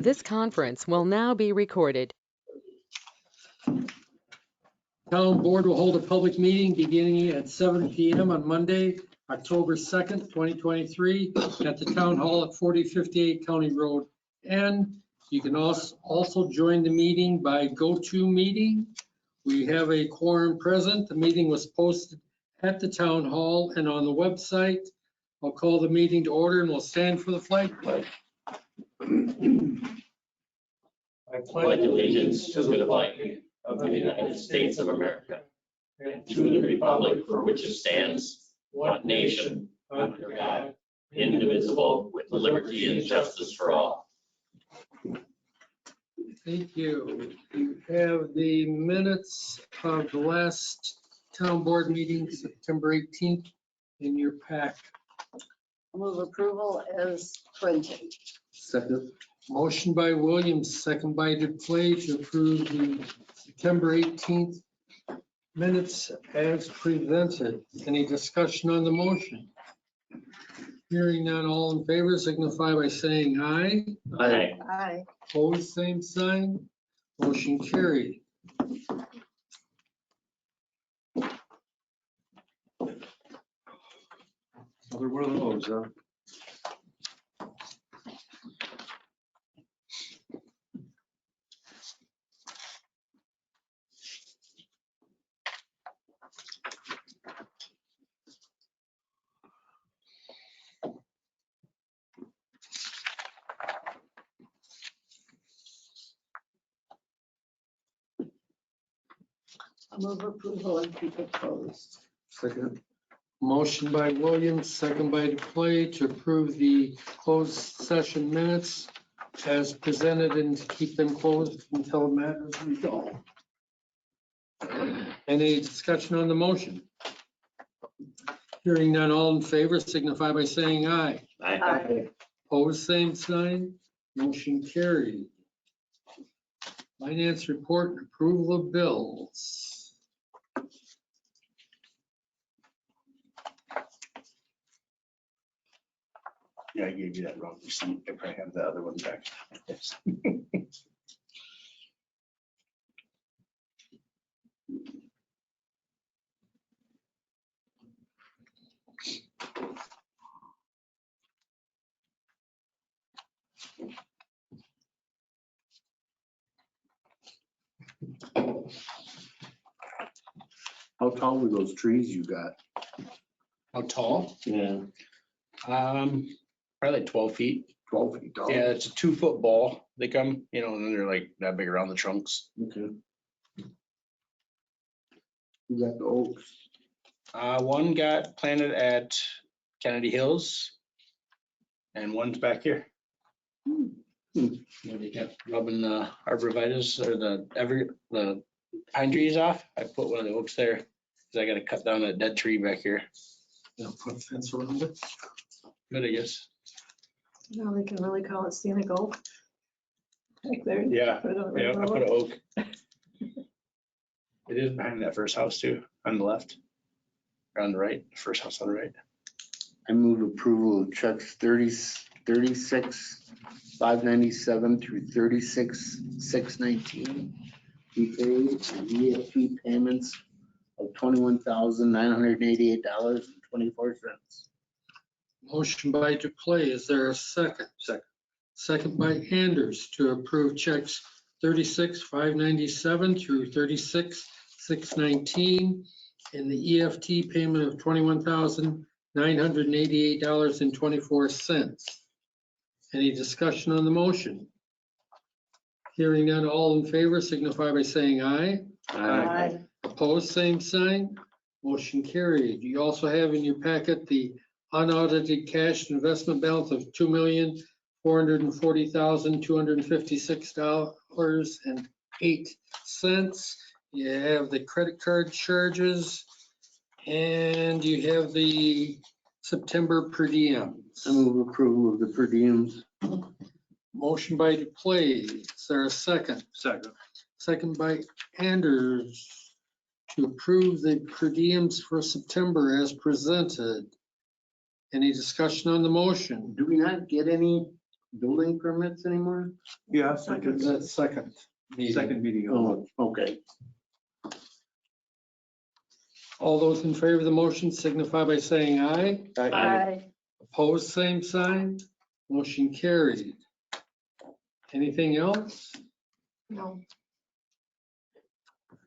This conference will now be recorded. Town Board will hold a public meeting beginning at 7 PM on Monday, October 2nd, 2023, at the Town Hall at 4058 County Road. And you can also join the meeting by GoToMeeting. We have a quorum present. The meeting was posted at the Town Hall and on the website. I'll call the meeting to order and we'll stand for the flag pledge. I pledge allegiance to the flag of the United States of America and to the republic for which it stands, one nation, under God, indivisible, with liberty and justice for all. Thank you. You have the minutes of the last town board meeting, September 18th, in your pack. Move approval as printed. Second. Motion by Williams, second by Duplay to approve the September 18th minutes as presented. Any discussion on the motion? Hearing none, all in favor signify by saying aye. Aye. Aye. Opposed, same sign. Motion carried. Another one of those, huh? Move approval and keep it closed. Second. Motion by Williams, second by Duplay to approve the closed session minutes as presented and to keep them closed until the matter is resolved. Any discussion on the motion? Hearing none, all in favor signify by saying aye. Aye. Opposed, same sign. Motion carried. Finance report and approval of bills. Yeah, I gave you that wrong receipt. I probably have the other one back. How tall were those trees you got? How tall? Yeah. Probably like 12 feet. 12 feet tall? Yeah, it's a 2-foot ball. They come, and then they're like that big around the trunks. Okay. You got the oaks? One got planted at Kennedy Hills and one's back here. They kept rubbing the arborvitae or the pine trees off. I put one of the oaks there because I got to cut down that dead tree back here. Put a fence around it. Good, I guess. Now we can really call it scenic oak. Like there. Yeah, Put it on the yeah, I road. put an oak. It is behind that first house too, on the left. Or on the right, first house on the right. I move approval of checks 36,597 through 36,619. We paid EFT payments of $21,988.24. Motion by Duplay. Is there a second? Second. Second by Anders to approve checks 36,597 through 36,619 and the EFT payment of $21,988.24. Any discussion on the motion? Hearing none, all in favor signify by saying aye. Aye. Opposed, same sign. Motion carried. You also have in your packet the unaudited cash investment balance of $2,440,256.08. You have the credit card charges and you have the September per diems. I move approval of the per diems. Motion by Duplay. Is there a second? Second. Second by Anders to approve the per diems for September as presented. Any discussion on the motion? Do we not get any building permits anymore? Yeah, Is that second meeting? second meeting. Oh, okay. All those in favor of the motion signify by saying aye. Aye. Opposed, same sign. Motion carried. Anything else? No.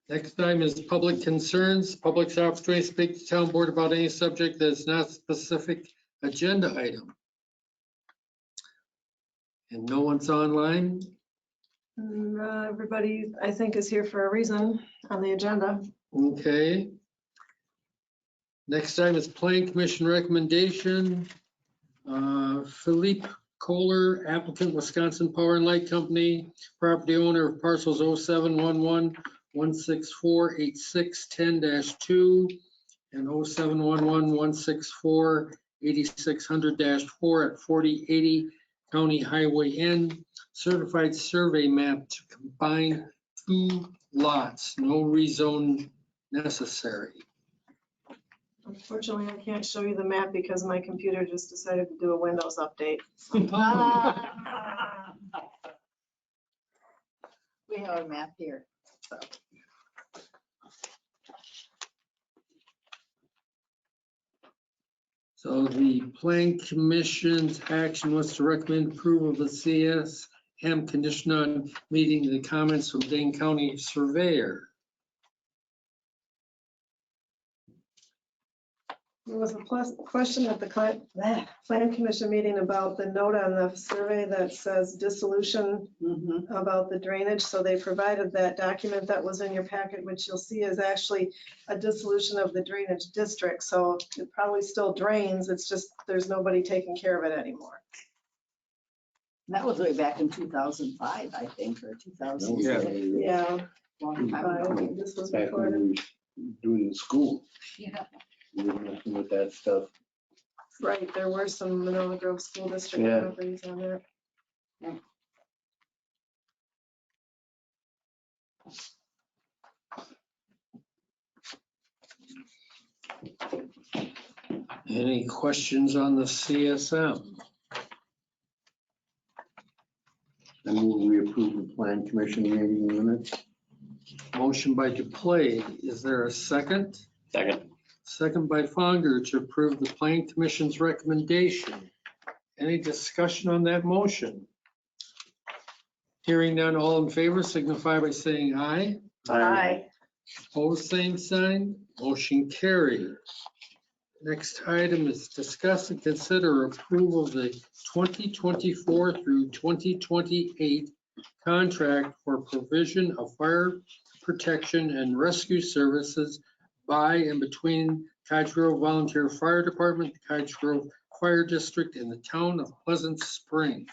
Next time is public concerns. Public's opportunity to speak to town board about any subject that is not a specific agenda item. And no one's online? Everybody, I think, is here for a reason on the agenda. Okay. Next time is Plan Commission recommendation. Philippe Kohler, applicant, Wisconsin Power and Light Company, property owner of parcels 0711-164-8610-2 and 0711-164-8600-4 at 4080 County Highway N, certified survey map to combine 2 lots, no rezone necessary. Unfortunately, I can't show you the map because my computer just decided to do a Windows update. We have a map here. So the Plan Commission's action was to recommend approval of the CSM condition on meeting the comments from Dane County Surveyor. There was a question at the Plan Commission meeting about the note on the survey that says dissolution Mhm. about the drainage. So they provided that document that was in your packet, which you'll see is actually a dissolution of the drainage district. So it probably still drains. It's just there's nobody taking care of it anymore. That was way back in 2005, I think, or 2000. Yeah, Long time ago. this was Back recorded. when we were doing the school, Yeah. we were messing with that stuff. Right, there were some Manila Grove School District Yeah. properties on there. Any questions on the CSM? I move we approve the Plan Commission meeting minutes. Motion by Duplay. Is there a second? Second. Second by Fonger to approve the Plan Commission's recommendation. Any discussion on that motion? Hearing none, all in favor signify by saying aye. Aye. Opposed, same sign. Motion carried. Next item is discuss and consider approval of the 2024 through 2028 contract for provision of fire protection and rescue services by and between Cottage Grove Volunteer Fire Department, the Cottage Grove Fire District, and the town of Pleasant Spring.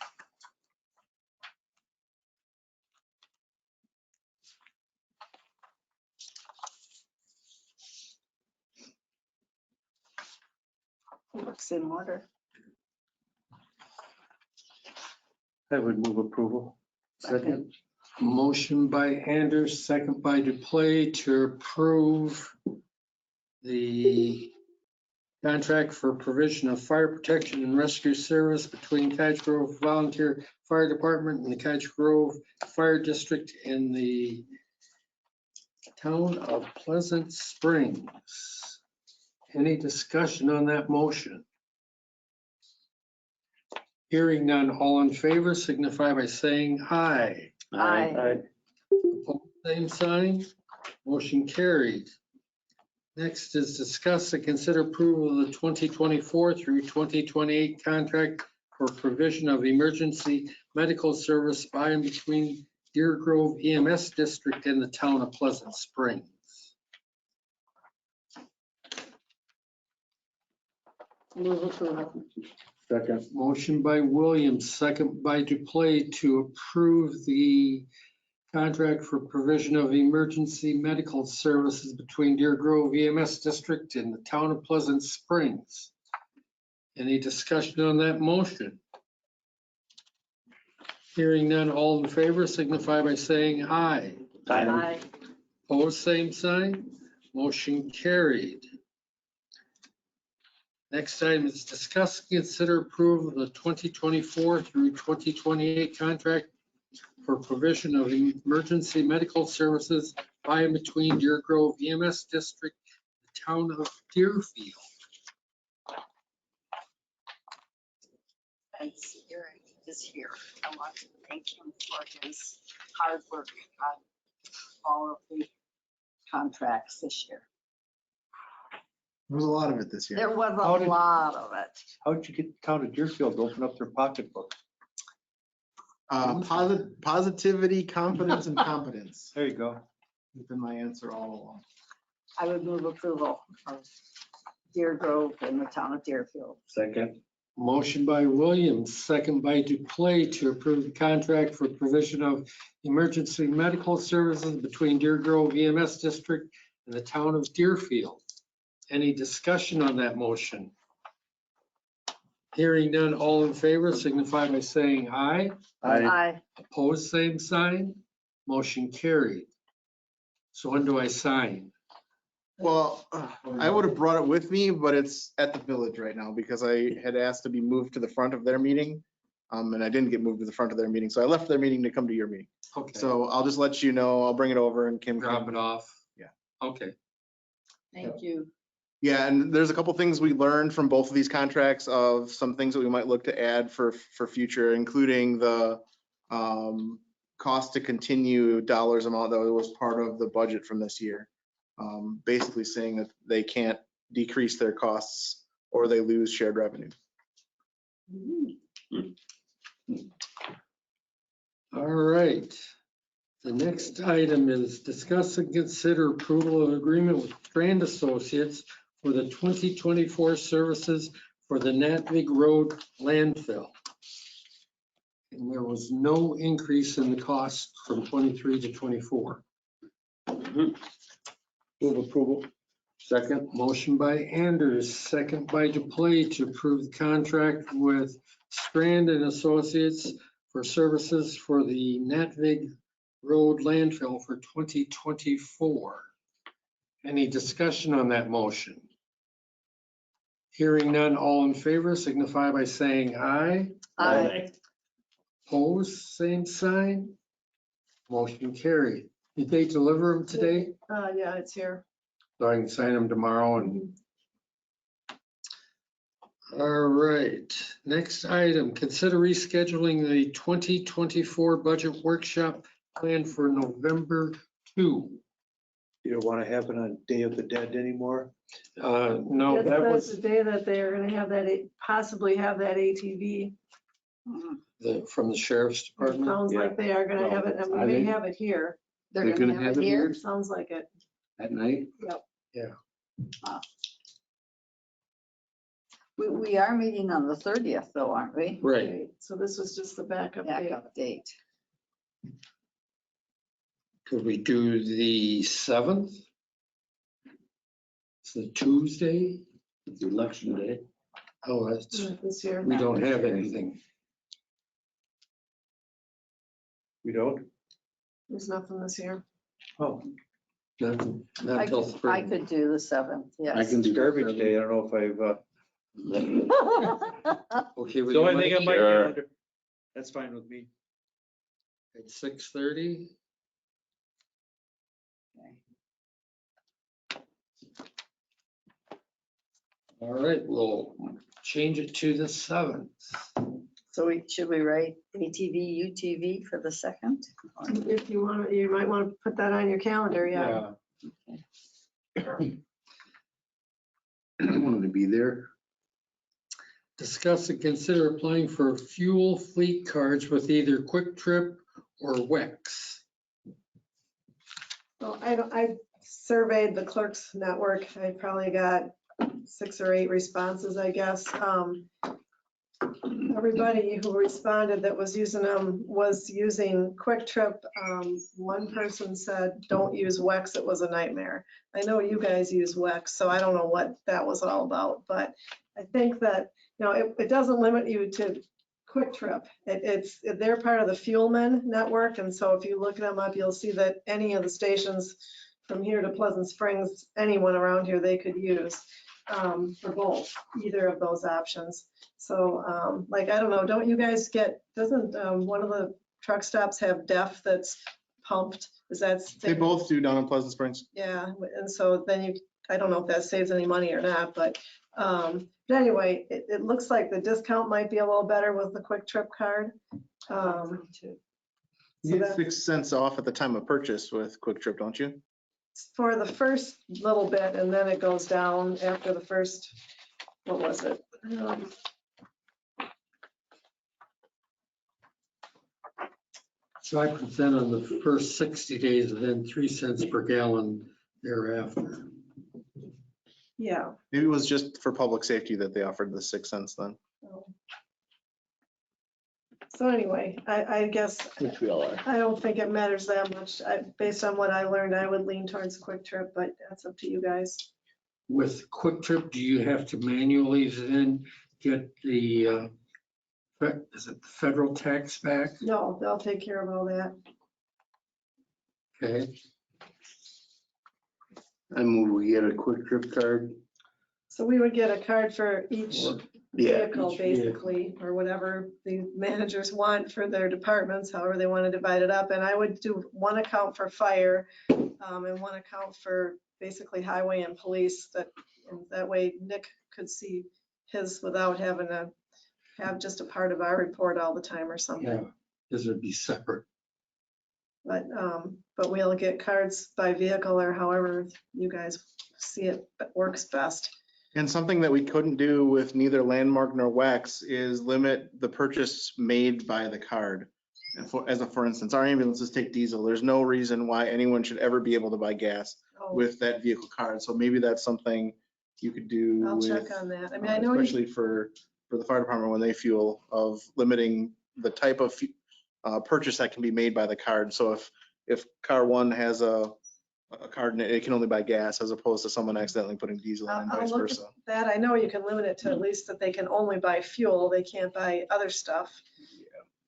Looks in order. I would move approval. Second. Motion by Anders, second by Duplay to approve the contract for provision of fire protection and rescue service between Cottage Grove Volunteer Fire Department and the Cottage Grove Fire District in the town of Pleasant Springs. Any discussion on that motion? Hearing none, all in favor signify by saying aye. Aye. Opposed, same sign. Motion carried. Next is discuss and consider approval of the 2024 through 2028 contract for provision of emergency medical service by and between Deer Grove EMS District and the town of Pleasant Springs. Move approval. Second. Motion by Williams, second by Duplay to approve the contract for provision of emergency medical services between Deer Grove EMS District and the town of Pleasant Springs. Any discussion on that motion? Hearing none, all in favor signify by saying aye. Aye. Opposed, same sign. Motion carried. Next item is discuss, consider approval of the 2024 through 2028 contract for provision of emergency medical services by and between Deer Grove EMS District, the town of Deerfield. And Eric is here. I want to thank him for his hard work on all of the contracts this year. There was a lot of it this year. There was How a did- lot of it. How'd you get the town of Deerfield to open up their pocketbook? Positivity, confidence, and competence. There you go. Has been my answer all along. I would move approval of Deer Grove in the town of Deerfield. Second. Motion by Williams, second by Duplay to approve the contract for provision of emergency medical services between Deer Grove EMS District and the town of Deerfield. Any discussion on that motion? Hearing none, all in favor signify by saying aye. Aye. Opposed, same sign. Motion carried. So when do I sign? Well, I would have brought it with me, but it's at the village right now because I had asked to be moved to the front of their meeting. And I didn't get moved to the front of their meeting. So I left their meeting to come to your meeting. Okay, So I'll just let you know. I'll bring it over and Kim. drop it off. Yeah. Okay. Thank you. Yeah, and there's a couple things we learned from both of these contracts of some things that we might look to add for future, including the cost to continue dollars amount that was part of the budget from this year. Basically saying that they can't decrease their costs or they lose shared revenue. All right. The next item is discuss and consider approval of agreement with Strand Associates for the 2024 services for the Natvig Road landfill. And there was no increase in the cost from 23 to 24. Move approval. Second, motion by Anders, second by Duplay to approve the contract with Strand and Associates for services for the Natvig Road landfill for 2024. Any discussion on that motion? Hearing none, all in favor signify by saying aye. Aye. Opposed, same sign. Motion carried. Did they deliver them today? Yeah, it's here. So I can sign them tomorrow and. All right, next item, consider rescheduling the 2024 budget workshop planned for November 2. You don't want to have it on Day of the Dead anymore? No, that That's was the day that they're gonna have that, possibly have that ATV. from the sheriff's department. Sounds like they are gonna have it, and we may have it here. They're gonna have it here. Sounds like it. At night? We are meeting on the 30th though, aren't we? Right, So this was just the backup date. Backup date. could we do the 7th? It's the Tuesday. It's election day. Oh, that's, This year. we don't have anything. We don't? There's nothing this year. Oh, Not I till could- I spring. could do the 7th, I yes. can do garbage day. I don't know if I've, Okay, with The you, only thing Mike, on my Sure. calendar. That's fine with me. at 6:30. All right, we'll change it to the 7th. So should we write ATV, UTV for the 2nd? If you want, you might want to put that on your calendar, yeah. I wanted to be there. Discuss and consider applying for fuel fleet cards with either Quick Trip or WEX. Well, I surveyed the clerks network. I probably got 6 or 8 responses, I guess. Everybody who responded that was using them was using Quick Trip. One person said, don't use WEX, it was a nightmare. I know you guys use WEX, so I don't know what that was all about, but I think that, it doesn't limit you to Quick Trip. They're part of the Fuelman network, and so if you look them up, you'll see that any of the stations from here to Pleasant Springs, anyone around here they could use. for both, either of those options. So like, I don't know, don't you guys get, doesn't one of the truck stops have DEF that's pumped? Is that? They both do down in Pleasant Springs. Yeah, and so then you, I don't know if that saves any money or not, but anyway, it looks like the discount might be a little better with the Quick Trip card. You get 6 cents off at the time of purchase with Quick Trip, don't you? For the first little bit, and then it goes down after the first, what was it? So 5% on the first 60 days and then 3 cents per gallon thereafter. Yeah. Maybe it was just for public safety that they offered the 6 cents then. So anyway, I guess, Which we all are. I don't think it matters that much. Based on what I learned, I would lean towards Quick Trip, but that's up to you guys. With Quick Trip, do you have to manually then get the, is it the federal tax back? No, they'll take care of all that. Okay, I move we get a Quick Trip card. So we would get a card for each vehicle, each vehicle. basically, or whatever the managers want for their departments, however they want to divide it up. And I would do one account for fire and one account for basically highway and police. That way Nick could see his without having to have just a part of our report all the time or something. yeah, this would be separate. But we'll get cards by vehicle or however you guys see it works best. And something that we couldn't do with neither Landmark nor WEX is limit the purchase made by the card. And for instance, our ambulances take diesel. There's no reason why anyone should ever be able to buy gas Oh, with that vehicle card. So maybe that's something you could do I'll check with, on that. I mean, I know you, especially for the fire department when they fuel, of limiting the type of purchase that can be made by the card. So if car one has a card in it, it can only buy gas as opposed to someone accidentally putting diesel in and I'll vice look versa. at that. I know you can limit it to at least that they can only buy fuel. They can't buy other stuff.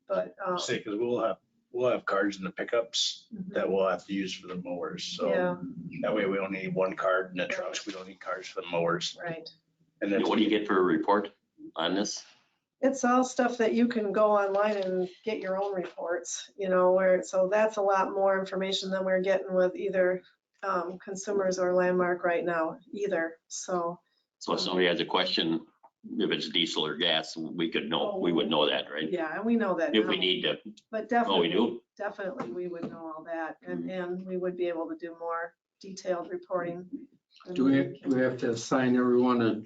But, Say, because we'll have cars in the pickups that we'll have to use for the mowers. So yeah, that way we only need one card in the trucks. We don't need cars for the mowers. right. And then What do you get for a report on this? It's all stuff that you can go online and get your own reports, so that's a lot more information than we're getting with either Consumers or Landmark right now either. So, So if somebody has a question, if it's diesel or gas, we could know, we would know that, right? yeah, and we know that If we now. need to, But oh, definitely. we do? Definitely, we would know all that, and we would be able to do more detailed reporting. Do we have to assign everyone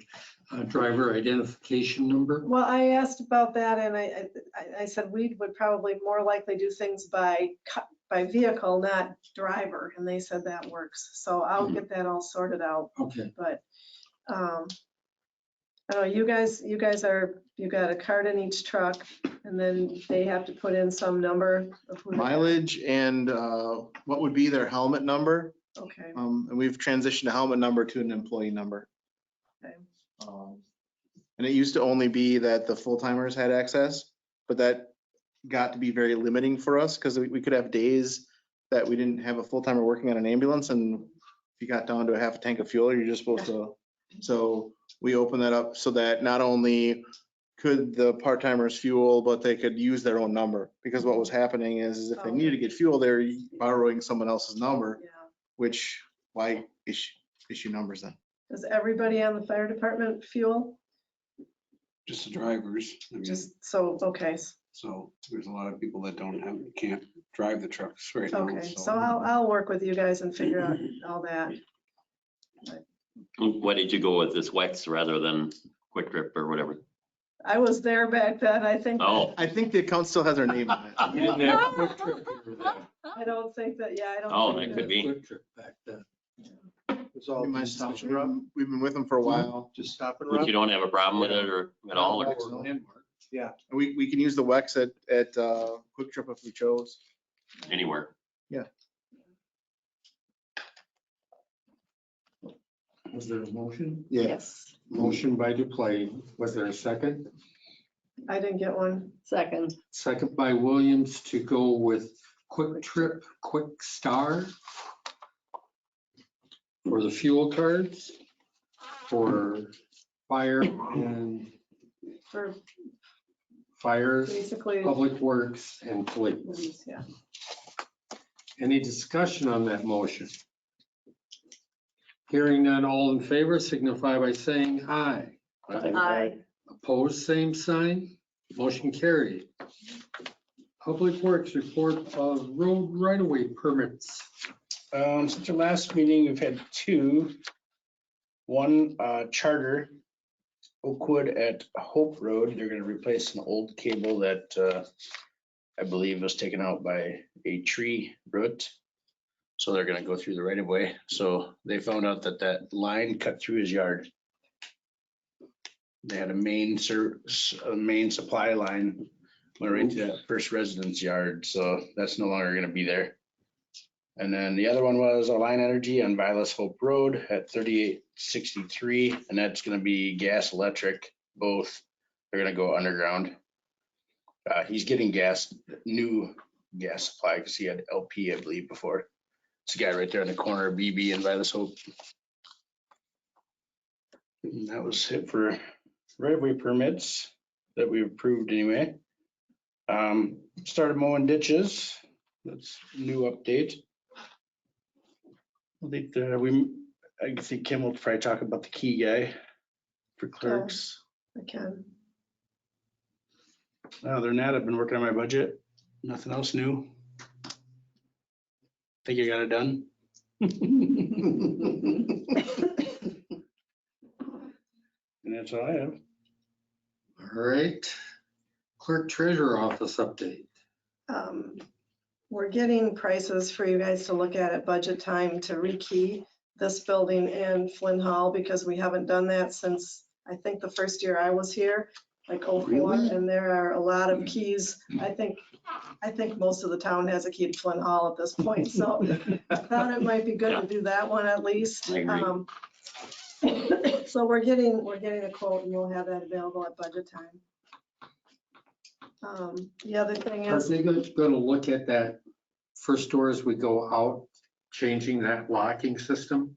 a driver identification number? Well, I asked about that, and I said we would probably more likely do things by vehicle, not driver, and they said that works. So I'll get that all sorted out, Okay, but I don't know, you guys you got a card in each truck, and then they have to put in some number of who. Mileage and what would be their helmet number. Okay, And we've transitioned a helmet number to an employee number. Okay. And it used to only be that the full timers had access, but that got to be very limiting for us because we could have days that we didn't have a full timer working on an ambulance, and if you got down to a half a tank of fuel, you're just supposed to. So we opened that up so that not only could the part timers fuel, but they could use their own number, because what was happening is if they needed to get fuel, they're borrowing someone else's number, yeah. which why issue numbers then? Does everybody on the fire department fuel? Just the drivers. I mean, Just, so, okay, so there's a lot of people that can't drive the trucks right now. okay, so I'll work with you guys and figure out all that. why did you go with this WEX rather than Quick Trip or whatever? I was there back then, I think. Oh, I think the account still has our name on it. we didn't have Quick Trip here then. I don't think that, yeah, I don't. Oh, think that could be. Quick Trip back then. It's all My just stop assumption, and run. we've been with them for a while. Just stop and but run. you don't have a problem with it or at all? or- Yeah. We can use the WEX at Quick Trip if we chose. Anywhere. Was there a motion? Yes, Motion by Duplain. Was there a second? I didn't get one. Second. Second by Williams to go with Quick Trip, Quick Star for the fuel cards. for fire and For fire, basically, public works and police. yeah. Any discussion on that motion? Hearing none, all in favor signify by saying aye. Aye. Opposed, same sign. Motion carried. Public Works report of road right-of-way permits. Since our last meeting, we've had two. One, Charter, Oakwood at Hope Road. They're gonna replace an old cable that, I believe was taken out by a tree root. So they're gonna go through the right of way. So they found out that that line cut through his yard. They had a main supply line went right to that first resident's yard, so that's no longer gonna be there. And then the other one was Align Energy on Vilas Hope Road at 3863, and that's gonna be gas, electric, both. They're gonna go underground. He's getting new gas supply because he had LP, I believe, before. It's a guy right there in the corner of BB and Vilas Hope. And that was it for right-of-way permits that we approved anyway. Started mowing ditches. That's a new update. I think Kim will probably talk about the key guy for clerks. I can. Other than that, I've been working on my budget. Nothing else new. Think I got it done. And that's all I have. All right. Clerk Treasurer Office update. We're getting prices for you guys to look at budget time to rekey this building and Flynn Hall, because we haven't done that since, I think, the first year I was here, like '04, Really? and there are a lot of keys. I think most of the town has a key to Flynn Hall at this point, so I thought it might be good to do that one at least. I agree. So we're getting a quote, and we'll have that available at budget time. The other thing Are is, they going to look at that first door as we go out, changing that locking system?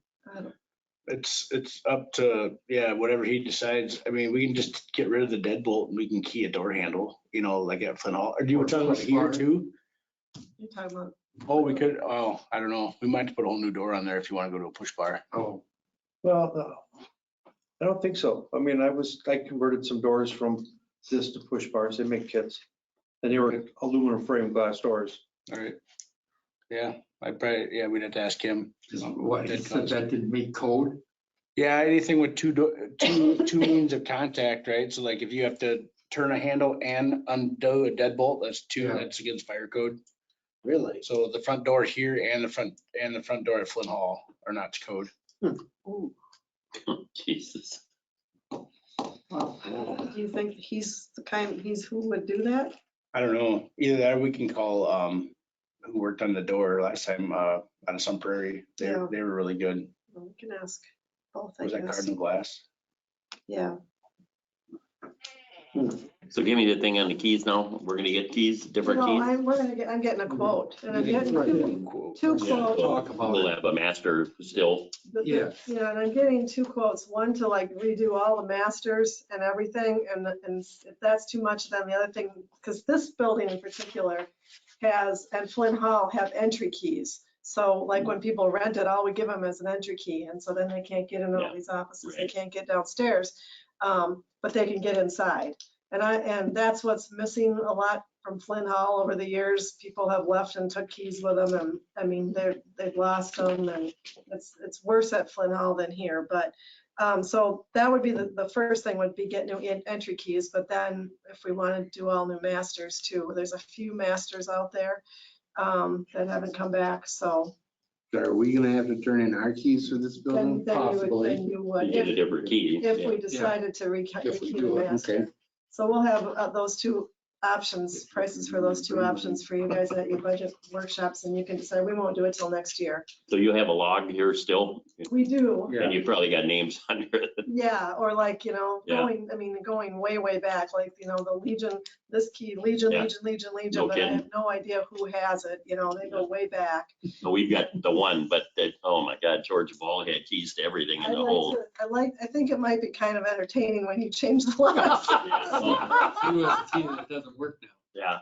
It's up to, whatever he decides. I mean, we can just get rid of the deadbolt and we can key a door handle, like at Flynn Hall. Or do you want to talk about here too? you're talking about, Oh, we could, I don't know. We might have to put a whole new door on there if you want to go to a push bar. Oh, Well, no, I don't think so. I mean, I converted some doors from this to push bars. They make kits. And they were aluminum frame glass doors. All right. Yeah, we'd have to ask him. what, he said that didn't meet code? Yeah, anything with two means of contact, right? So like if you have to turn a handle and undo a deadbolt, that's two, Yeah. that's against fire code. Really? So the front door here and the front door at Flynn Hall are not to code. Jesus. do you think he's who would do that? I don't know. Either that or we can call who worked on the door last time out of Sun Prairie. They Yeah. were really good. Well, we can ask both, I Was that guess. Cardinal Glass? Yeah. So give me the thing on the keys now. We're gonna get keys, different No, keys. I'm getting a quote, and I'm getting two Yeah, quotes. Talk about We'll it. have a master still. Yeah. Yeah, and I'm getting two quotes, one to like redo all the masters and everything, and if that's too much, then the other thing, because this building in particular and Flynn Hall have entry keys. So like when people rent it, all we give them is an entry key, and so then they can't get in all Yeah, these offices, they right. can't get downstairs, but they can get inside. And that's what's missing a lot from Flynn Hall over the years. People have left and took keys with them, and I mean, they've lost them, and it's worse at Flynn Hall than here. But so that would be the first thing, would be get new entry keys. But then if we want to do all new masters too, there's a few masters out there that haven't come back. So Are we gonna have to turn in our keys for this building? then Possibly. you would, Get a different key. if yeah. we decided to If we rekey do the it, master. okay. So we'll have those two options, prices for those two options for you guys at your budget workshops, and you can decide. We won't do it till next year. So you have a log here still, We do, Yeah. and you probably got names under it. yeah, or like, Yeah. going way, way back, like, the Legion, this key, Legion, Yeah. Legion, No but I have kidding. no idea who has it. You know, they go way back. No, we've got the one, but that, oh my God, George Ball had keys to everything in the whole. I think it might be kind of entertaining when you change the locks. You have a key that doesn't work now. Yeah,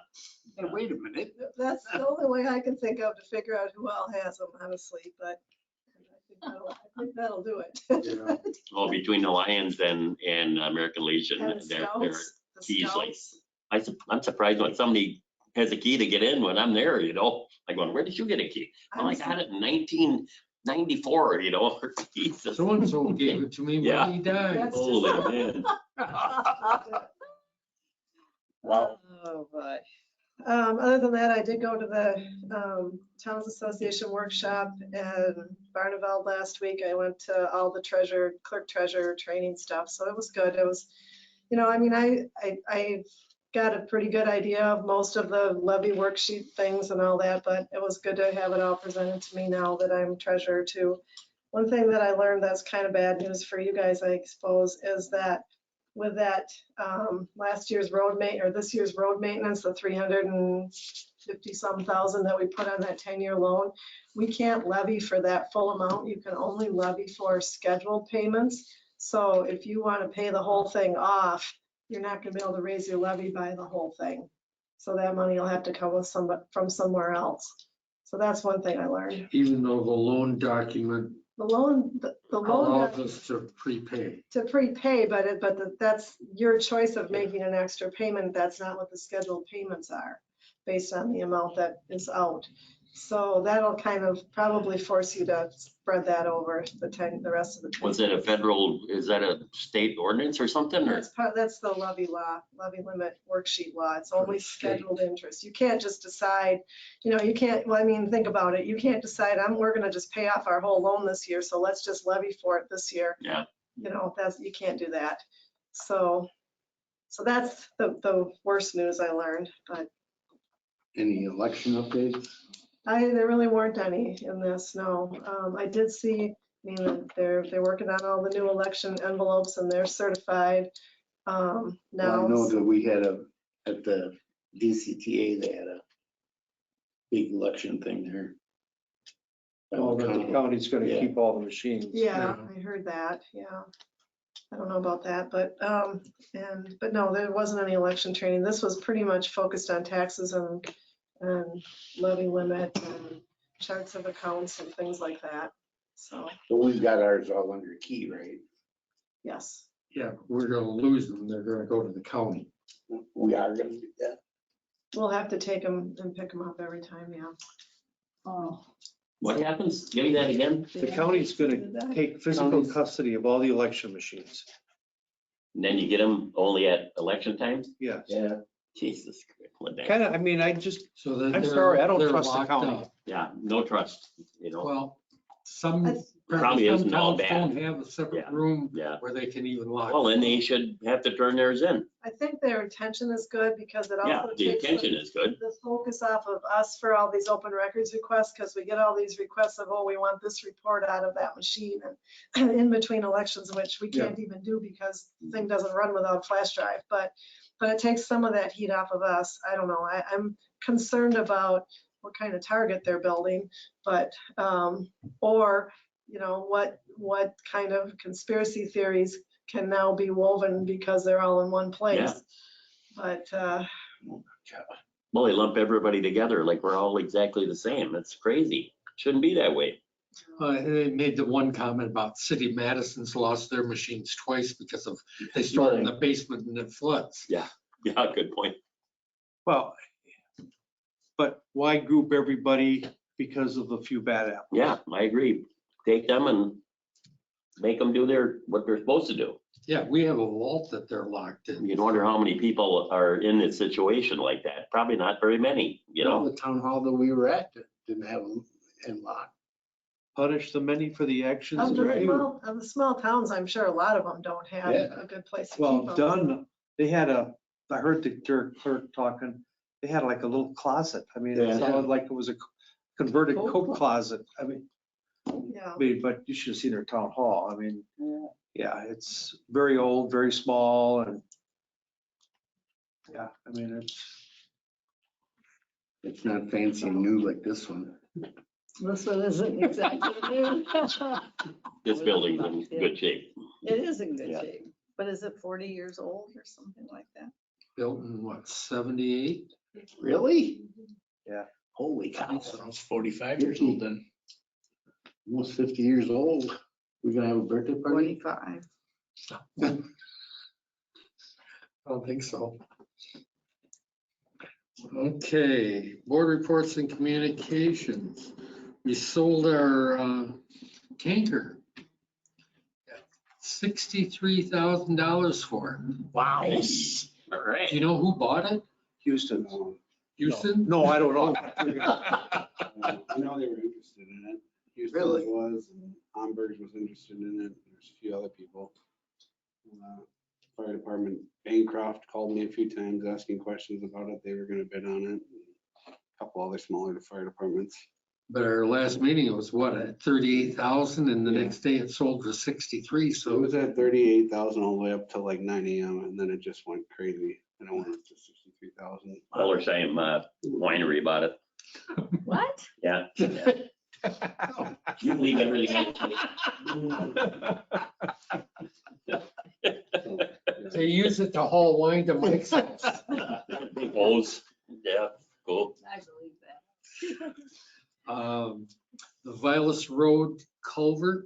Hey, wait a minute. That's the only way I can think of to figure out who all has them, honestly, but I think that'll do it. well, between the Lions and American Legion, And they're Scouts, the keys like- Scouts. I'm surprised when somebody has a key to get in when I'm there, you know, like going, where did you get a key? Well, I got it in 1994, you know, Jesus. So-and-so gave it to me Yeah. when he died. That's- Holy man. Wow. Oh, boy. Other than that, I did go to the Towns Association workshop in Barneveld last week. I went to all the clerk treasurer training stuff, so it was good. It was, you know, I mean, I got a pretty good idea of most of the levy worksheet things and all that, but it was good to have it all presented to me now that I'm treasurer too. One thing that I learned that's kind of bad news for you guys, I suppose, is that with that last year's this year's road maintenance, the 350 some thousand that we put on that 10-year loan, we can't levy for that full amount. You can only levy for scheduled payments. So if you want to pay the whole thing off, you're not going to be able to raise your levy by the whole thing. So that money will have to come from somewhere else. So that's one thing I learned. Even though the loan document The loan allows us to prepay. to prepay, but that's your choice of making an extra payment. That's not what the scheduled payments are based on the amount that is out. So that'll kind of probably force you to spread that over the rest of the. Was it is that a state ordinance or something? Or That's the levy limit worksheet law. It's only the state. scheduled interest. You can't just decide, you know, you can't, well, I mean, think about it. You can't decide, we're gonna just pay off our whole loan this year, so let's just levy for it this year. Yeah. You know, you can't do that. So that's the worst news I learned, but Any election updates? there really weren't any in this, no. I did see, I mean, they're working on all the new election envelopes and they're certified. Well, I Now, know that we had at the DCTA, they had a big election thing there. Oh, but the county's gonna Yeah. keep all the machines. yeah, I heard that, yeah. I don't know about that, but no, there wasn't any election training. This was pretty much focused on taxes and levy limit and charts of accounts and things like that. So, But we've got ours all under key, right? yes. Yeah, we're gonna lose them. They're gonna go to the county. We are gonna do that. We'll have to take them and pick them up every time, yeah. Oh, what happens? Give me that again. The county's gonna take physical custody of all the election machines. And then you get them only at election time? Yes. Yeah. Jesus. what the- Kind of, I mean, So that I'm they're- sorry, I don't they're trust the locked county. up. Yeah, no trust, you know? Well, some Probably isn't all towns bad. don't have a separate Yeah. room Yeah. where they can even lock. Well, then them they up. should have to turn theirs in. I think their intention is good because it Yeah, also the takes intention is good. the focus off of us for all these open records requests, because we get all these requests of, oh, we want this report out of that machine and in between elections, which we can't even do because the thing doesn't run without a flash drive. But it takes some of that heat off of us. I don't know. I'm concerned about what kind of target they're building, but, or, you know, what kind of conspiracy theories can now be woven because they're all in one place. Yeah. But, Well, they lump everybody together like we're all exactly the same. That's crazy. Shouldn't be that way. They made the one comment about City of Madison's lost their machines twice because of, they stored in the basement and it floods. Yeah, good point. well, but why group everybody because of a few bad apples? Yeah, I agree. Take them and make them do what they're supposed to do. Yeah, we have a vault that they're locked in. You wonder how many people are in a situation like that. Probably not very many, you know? The town hall that we were at didn't have them in lock. Punish the many for the actions of of the the few. small, of the small towns, I'm sure a lot of them don't have Yeah. a good place to keep Well, them. Dunn, they had I heard the clerk talking, they had like a little closet. I mean, it Yeah. sounded like it was a converted coat closet. I mean, Yeah. but you should have seen their town hall. I mean, yeah, it's very old, very small, and Yeah, I mean, It's not fancy and new like this one. This one isn't exactly new. This building's in good shape. It is in good Yeah. shape, but is it 40 years old or something like that? Built in what, 78? Really? Yeah. Holy cow, Sounds 45 years old then. almost 50 years old. We're gonna have a birthday party? 45. I don't think so. Okay, board reports and communications. We sold our tanker. $63,000 for it. Wow. Nice. All right. Do you know who bought it? Houston. Houston? No, I don't know. I know they were interested in it. Houston Really? was, and Hamburg was interested in it. There's a few other people. Fire department, Bancroft called me a few times asking questions about it. They were gonna bid on it. A couple other smaller fire departments. But our last meeting, it was what, at 38,000 and the Yeah. next day it sold for 63, So it so was at 38,000 all the way up till like 9 AM and then it just went crazy. And it went up to 63,000. Ellersheim Winery bought it. What? Yeah. Yeah. You leave everything. they use it to haul wine to Mike's house. Big hose. Yeah, cool. I believe that. The Vilas Road culvert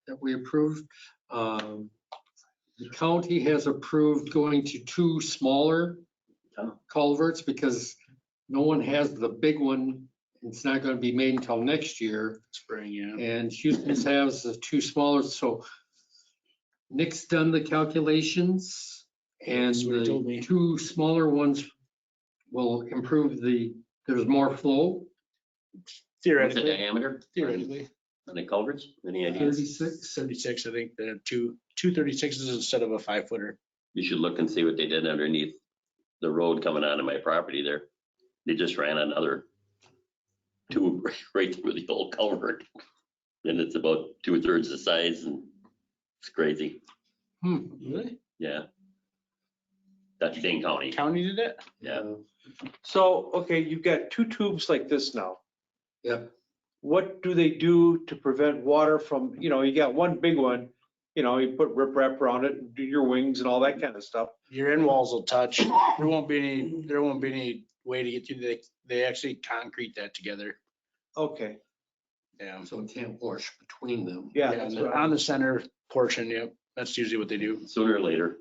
that we approved. The county has approved going to 2 smaller culverts because no one has the big one. It's not going to be made until next year. Spring, yeah. And Houston's has the 2 smaller, so Nick's done the calculations and That's what he told the me. 2 smaller ones will improve there's more flow. What's the Theoretically, diameter? theoretically, On the culverts? Any ideas? 36. 36, I think, the two 36s instead of a 5-footer. You should look and see what they did underneath the road coming onto my property there. They just ran another 2 right through the old culvert. And it's about 2/3 the size and it's crazy. Really? Yeah. That's Dane County. County did it? Yeah. So, okay, you've got 2 tubes like this now. Yep. What do they do to prevent water from, you got one big one, you put riprap around it, and do your wings and all that kind of stuff. Your end walls will touch. There won't be any way to get through. They actually concrete that together. Okay, Yeah. So it can't wash between them. yeah. Yeah, that's and what I- on the center portion, yep, that's usually what they do. Sooner or later.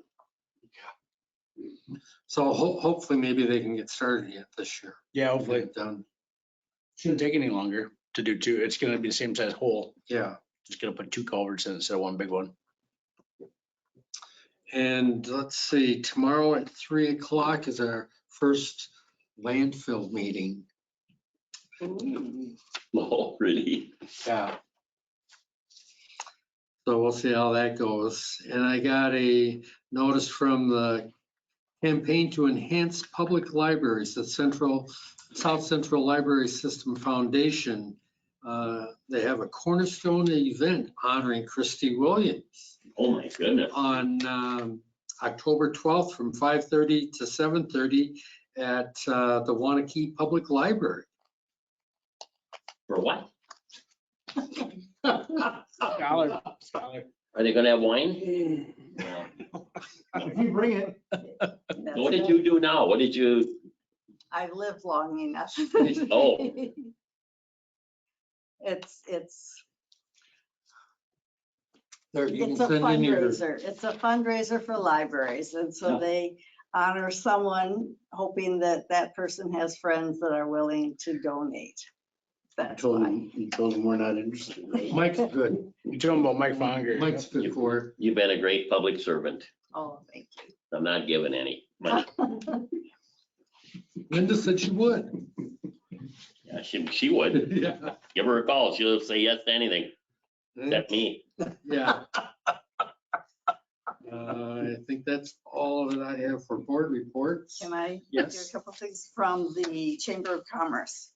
So hopefully maybe they can get started yet this year. Yeah, Get hopefully. it done. Shouldn't take any longer to do 2. It's gonna be the same size hole. Yeah. Just gonna put 2 culverts in instead of 1 big one. And let's see, tomorrow at 3 o'clock is our first landfill meeting. Oh, really? Yeah. So we'll see how that goes. And I got a notice from the Campaign to Enhance Public Libraries, the South Central Library System Foundation. They have a cornerstone event honoring Christy Williams Oh, my goodness. on October 12th from 5:30 to 7:30 at the Wanakee Public Library. For what? Scholar. Are they gonna have wine? Yeah. You bring it. What did you do now? What did you, I've lived long enough. Oh. It's There, you can It's a send in your, fundraiser. It's a fundraiser for libraries. And so Yeah. they honor someone, hoping that that person has friends that are willing to donate. That's why. You told them we're not interested. right? Mike's good. You told them about Mike Fonger. Mike's good for it. you've been a great public servant. Oh, thank I'm not giving any money. you. Linda said she would. Yeah, she would. Yeah. Give her a call. She'll say yes to anything, except me. Yeah. I think that's all that I have for board reports. Can I do Yes. a couple things from the Chamber of Commerce?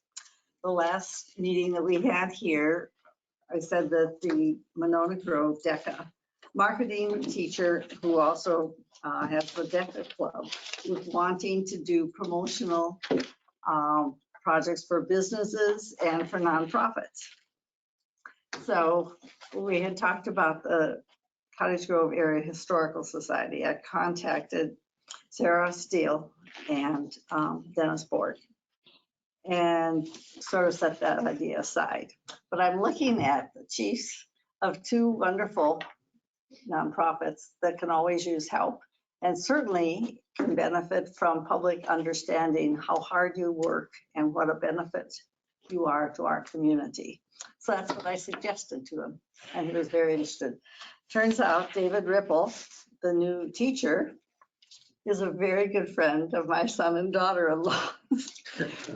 The last meeting that we had here, I said that the Monona Grove DECA marketing teacher who also has the DECA Club, was wanting to do promotional projects for businesses and for nonprofits. So we had talked about the Cottage Grove Area Historical Society. I contacted Sarah Steele and Dennis Borg and sort of set that idea aside. But I'm looking at the chiefs of two wonderful nonprofits that can always use help and certainly can benefit from public understanding how hard you work and what a benefit you are to our community. So that's what I suggested to him, and he was very interested. Turns out David Ripple, the new teacher, is a very good friend of my son and daughter-in-law.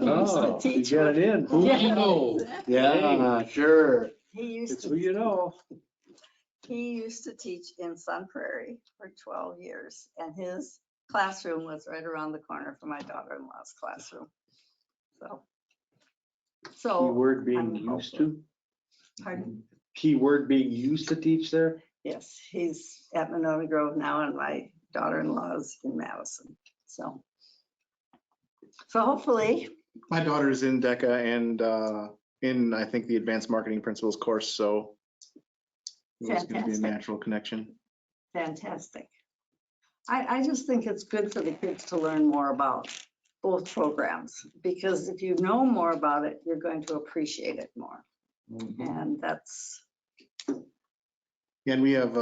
Oh, you got it in. Who do you know? Yeah, sure. He used It's who you to, know. he used to teach in Sun Prairie for 12 years, and his classroom was right around the corner from my daughter-in-law's classroom. So, Keyword being I'm used hopeful. to, pardon? keyword being used to teach there. Yes, he's at Monona Grove now, and my daughter-in-law is in Madison. So hopefully, My daughter's in DECA and in, I think, the advanced marketing principles course, so it was gonna be a Fantastic. natural connection. fantastic. I just think it's good for the kids to learn more about both programs, because if you know more about it, you're going to appreciate it more. And that's, And we have,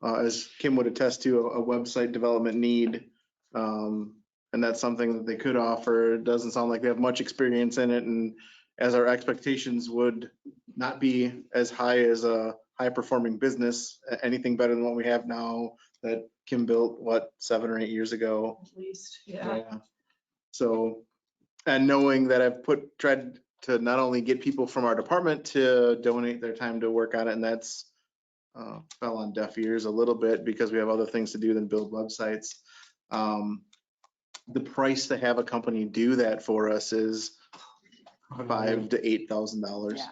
as Kim would attest to, a website development need. And that's something that they could offer. It doesn't sound like they have much experience in it. And as our expectations would not be as high as a high performing business, anything better than what we have now that Kim built, what, 7 or 8 years ago. At least, yeah. So, and knowing that I've tried to not only get people from our department to donate their time to work on it, and that's fell on deaf ears a little bit because we have other things to do than build websites. The price to have a company do that for us is $5,000 to $8,000. yeah.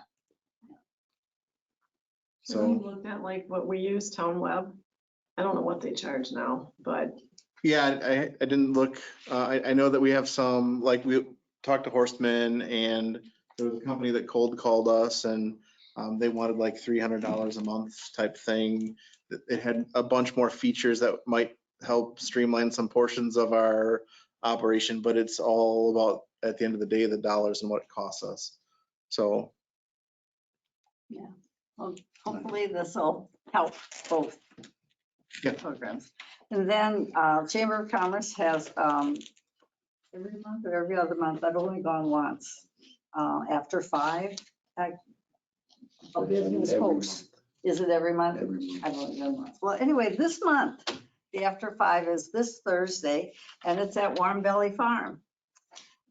So you So, looked at like what we use, Town Web. I don't know what they charge now, but yeah, I didn't look, I know that we have some, like we talked to Horstman and there was a company that cold called us and they wanted like $300 a month type thing. It had a bunch more features that might help streamline some portions of our operation, but it's all about, at the end of the day, the dollars and what it costs us. So, Well, hopefully this will help both Yeah. programs. And then Chamber of Commerce has every month or every other month, I've only gone once, after 5. A business host. Is it every month? I've only done once. Well, anyway, this month, the after 5 is this Thursday, and it's at Warm Belly Farm.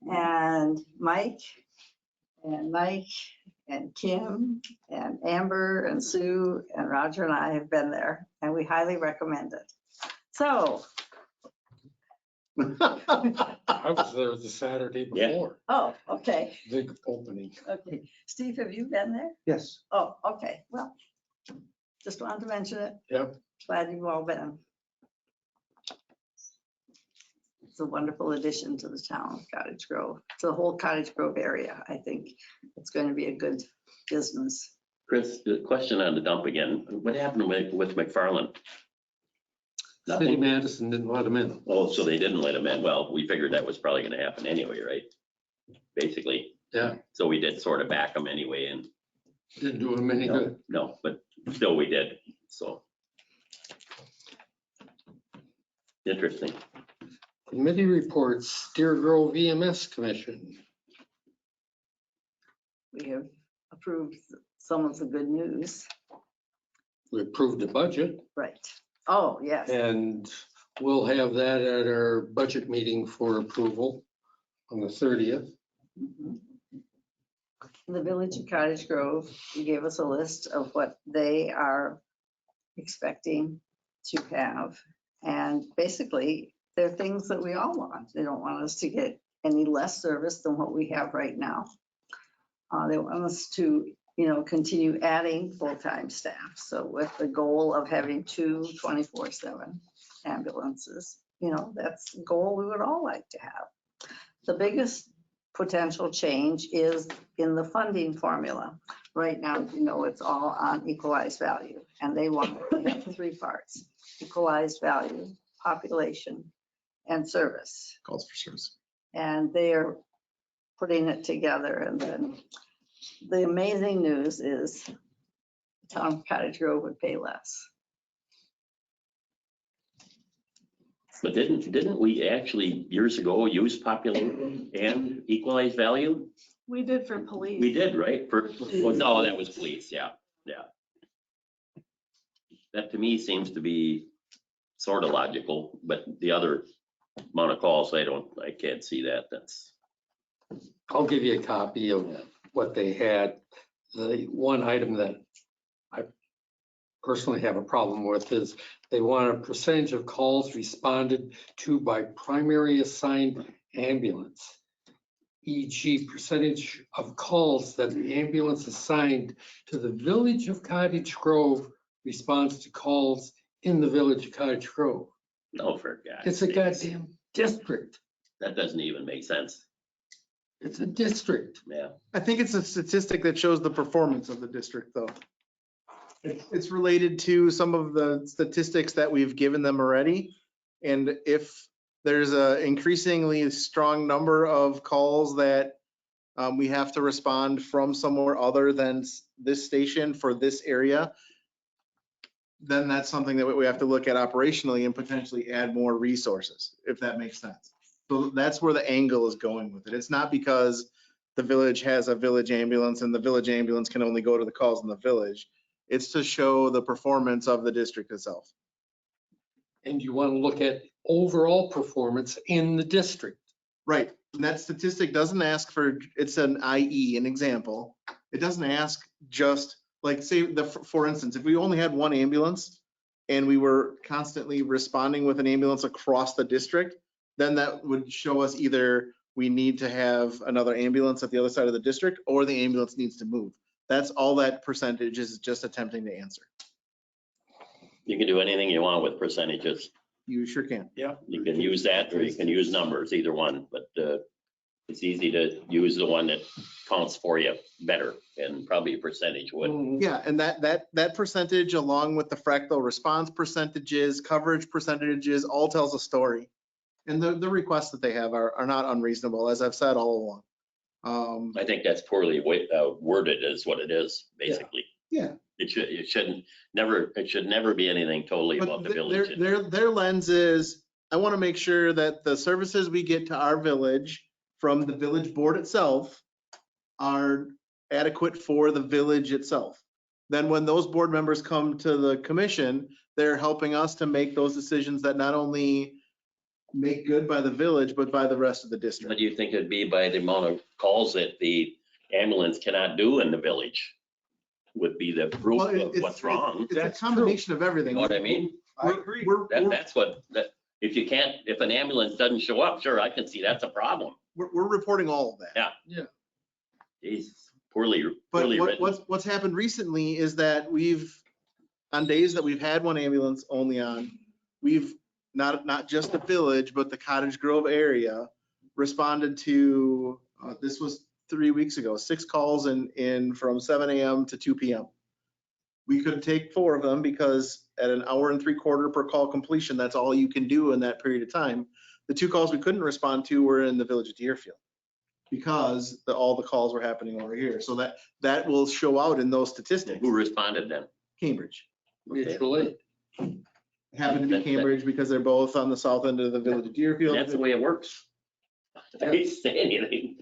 And Mike and Kim and Amber and Sue and Roger and I have been there, and we highly recommend it. So, I was there the Saturday Yeah. before, oh, okay, the opening. okay. Steve, have you been there? Yes. Oh, okay, well, just wanted to mention it. Yep. Glad you've all been. It's a wonderful addition to the town of Cottage Grove, to the whole Cottage Grove area. I think it's going to be a good business. Chris, the question on the dump again. What happened with McFarland? City Nothing? Madison didn't let them in. Oh, so they didn't let him in. Well, we figured that was probably going to happen anyway, right? Basically. Yeah. So we did sort of back them anyway and Didn't do them any good. no, but still we did. So. Interesting. Committee reports, Deer Grove EMS Commission. We have approved some of the good news. We approved the budget Right. Oh, yes. and we'll have that at our budget meeting for approval on the 30th. Mhm. The Village of Cottage Grove gave us a list of what they are expecting to have. And basically, they're things that we all want. They don't want us to get any less service than what we have right now. They want us to continue adding full-time staff. So with the goal of having 2 24/7 ambulances, that's a goal we would all like to have. The biggest potential change is in the funding formula. Right now, it's all on equalized value, and they want to have 3 parts: equalized value, population, and service. Calls for service. And they are putting it together. And then the amazing news is the town of Cottage Grove would pay less. But didn't we actually years ago use population and equalized value? We did for police. We did, right? Well, no, that was police, yeah. That to me seems to be sort of logical, but the other amount of calls, I can't see that. I'll give you a copy of what they had. The one item that I personally have a problem with is they want a percentage of calls responded to by primary assigned ambulance, e.g. percentage of calls that the ambulance assigned to the village of Cottage Grove responds to calls in the village of Cottage Grove. No, for God's It's a sakes. goddamn district. That doesn't even make sense. It's a district. Yeah. I think it's a statistic that shows the performance of the district, though. It's related to some of the statistics that we've given them already. And if there's a increasingly strong number of calls that we have to respond from somewhere other than this station for this area, then that's something that we have to look at operationally and potentially add more resources, if that makes sense. So that's where the angle is going with it. It's not because the village has a village ambulance and the village ambulance can only go to the calls in the village. It's to show the performance of the district itself. And you want to look at overall performance in the district. Right. And that statistic doesn't ask for, it's an IE, an example. It doesn't ask just like, say, for instance, if we only had one ambulance and we were constantly responding with an ambulance across the district, then that would show us either we need to have another ambulance at the other side of the district or the ambulance needs to move. That's all that percentage is just attempting to answer. You can do anything you want with percentages. You sure can. Yeah. You can use that or you can use numbers, either one, but it's easy to use the one that counts for you better, and probably a percentage would. Yeah, and that percentage along with the fractal response percentages, coverage percentages, all tells a story. And the requests that they have are not unreasonable, as I've said all along. I think that's poorly worded is what it is, basically. Yeah. It should never be anything totally about the village. Their lens is, I want to make sure that the services we get to our village from the village board itself are adequate for the village itself. Then when those board members come to the commission, they're helping us to make those decisions that not only make good by the village, but by the rest of the district. What do you think it'd be by the amount of calls that the ambulance cannot do in the village? Would be the proof of what's wrong. It's a combination of everything. You know what I mean? I agree. If an ambulance doesn't show up, sure, I can see that's a problem. We're reporting all of that. Yeah. Jeez, poorly But written. what's happened recently is that on days that we've had one ambulance only on, we've not just the village, but the Cottage Grove area responded to, this was 3 weeks ago, 6 calls in from 7 a.m. to 2 p.m. We could take 4 of them because at an hour and 3/4 per call completion, that's all you can do in that period of time. The 2 calls we couldn't respond to were in the village of Deerfield because all the calls were happening over here. So that will show out in those statistics. Who responded then? Cambridge. Mutual aid. It happened to be Cambridge because they're both on the south end of the village of Deerfield. That's the way it works. I hate to say anything.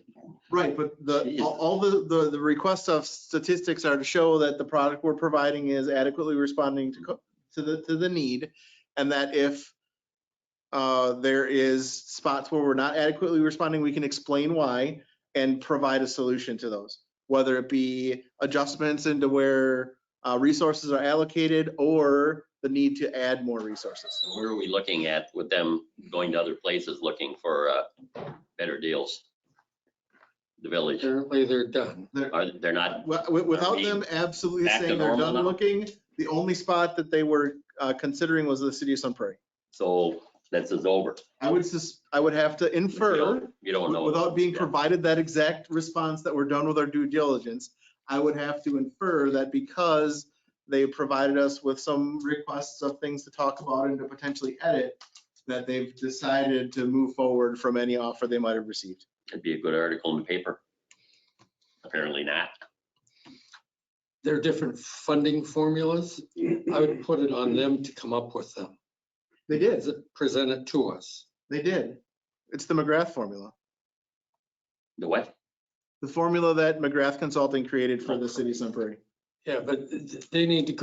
Right, but Jeez. all the requests of statistics are to show that the product we're providing is adequately responding to the need, and that if there is spots where we're not adequately responding, we can explain why and provide a solution to those, whether it be adjustments into where resources are allocated or the need to add more resources. Where are we looking at with them going to other places looking for better deals? the village? Apparently they're done. They're not, Without we them absolutely back to saying they're normal done now? looking, the only spot that they were considering was the city of Sun Prairie. so this is over. I would have to infer, You don't know. without being Yeah. provided that exact response that we're done with our due diligence, I would have to infer that because they provided us with some requests of things to talk about and to potentially edit, that they've decided to move forward from any offer they might have received. It'd be a good article in the paper. Apparently not. There are different funding formulas. I would put it on them to come up with them. They did, Present it to us. they did. It's the McGrath formula. The what? The formula that McGrath Consulting created for the city of Sun Prairie. Yeah, but they need to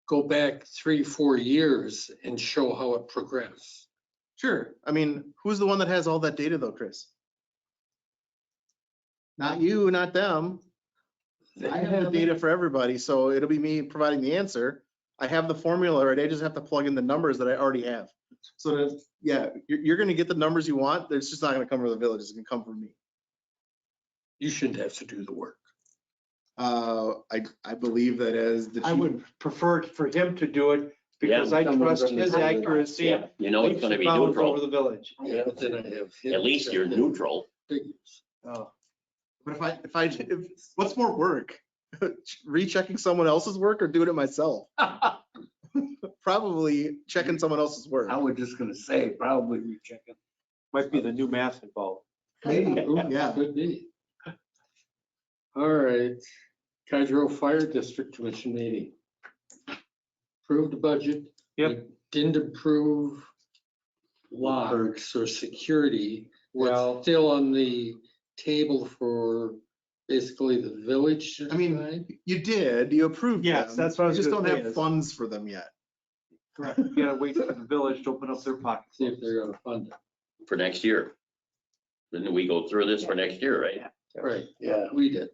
go back 3-4 years and show how it progressed. Sure. I mean, who's the one that has all that data though, Chris? Not you, not them. I have the data for everybody, so it'll be me providing the answer. I have the formula already. I just have to plug in the numbers that I already have. So that, yeah, you're gonna get the numbers you want. It's just not gonna come from the village. It's gonna come from me. You shouldn't have to do the work. I believe that as the I chief, would prefer for him to do it because Yeah. I trust his accuracy. Yeah, you know it's gonna be Over neutral. the village. Yeah, but then I have. him At least you're check the neutral. figures. Oh. but what's more work? Rechecking someone else's work or doing it myself? Probably checking someone else's work. I was just gonna say, probably rechecking. Might be the new math involved. Maybe, yeah. Could be. All right, Cadro Fire District Commission meeting. Approved the budget. Yep. We didn't approve locks or security. Well- Well, still on the table for basically the village. to I mean, decide. you did, you approved them. Yes, that's what I was You just gonna don't say have is- funds for them yet. Correct. You gotta wait for the village to open up their pockets. See if they're gonna fund it. For next year. Then we go through this for next year, right? Right, Yeah. we did.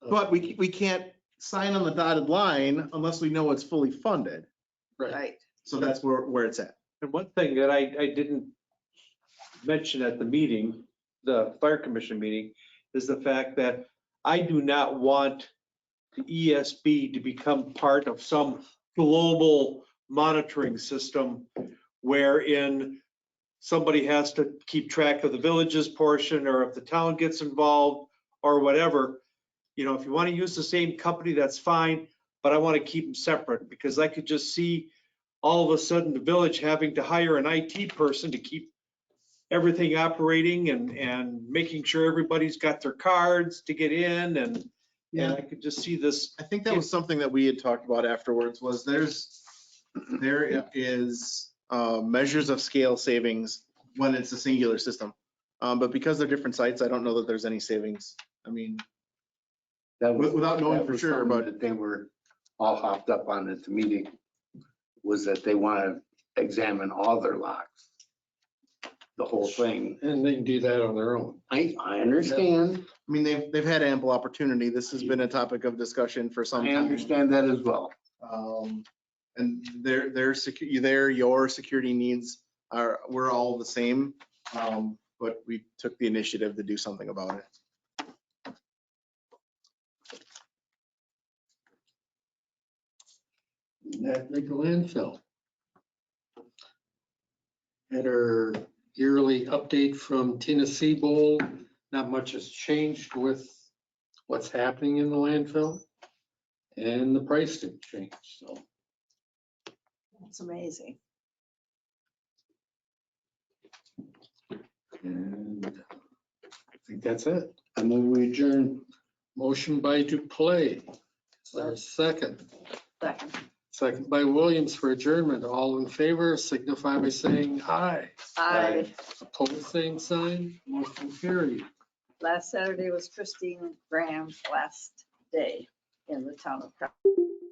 But we can't sign on the dotted line unless we know it's fully funded. Right. Right. So that's where it's at. And one thing that I didn't mention at the meeting, the fire commission meeting, is the fact that I do not want the ESB to become part of some global monitoring system wherein somebody has to keep track of the village's portion, or if the town gets involved or whatever. You know, if you want to use the same company, that's fine, but I want to keep them separate because I could just see all of a sudden the village having to hire an IT person to keep everything operating and making sure everybody's got their cards to get in and I could just see this. I think that was something that we had talked about afterwards, was there is measures of scale savings when it's a singular system. But because they're different sites, I don't know that there's any savings. I mean, without knowing that for was sure, something but that they were all hopped up on at the meeting, was that they want to examine all their locks. The whole thing. And they can do that on their own. I understand. I mean, they've had ample opportunity. This has been a topic of discussion for some I time. understand that as well. And your security needs we're all the same. But we took the initiative to do something about it. That big landfill. Had our yearly update from Tennessee Bowl. Not much has changed with what's happening in the landfill. And the price didn't change, so. It's amazing. And I think that's it. I move we adjourn. Motion by Duplay. Is there a second? Second. Second by Williams for adjournment. All in favor signify by saying aye. Opposed, same sign. Motion carried. Last Saturday was Christine Graham's last day in the town of Prattville.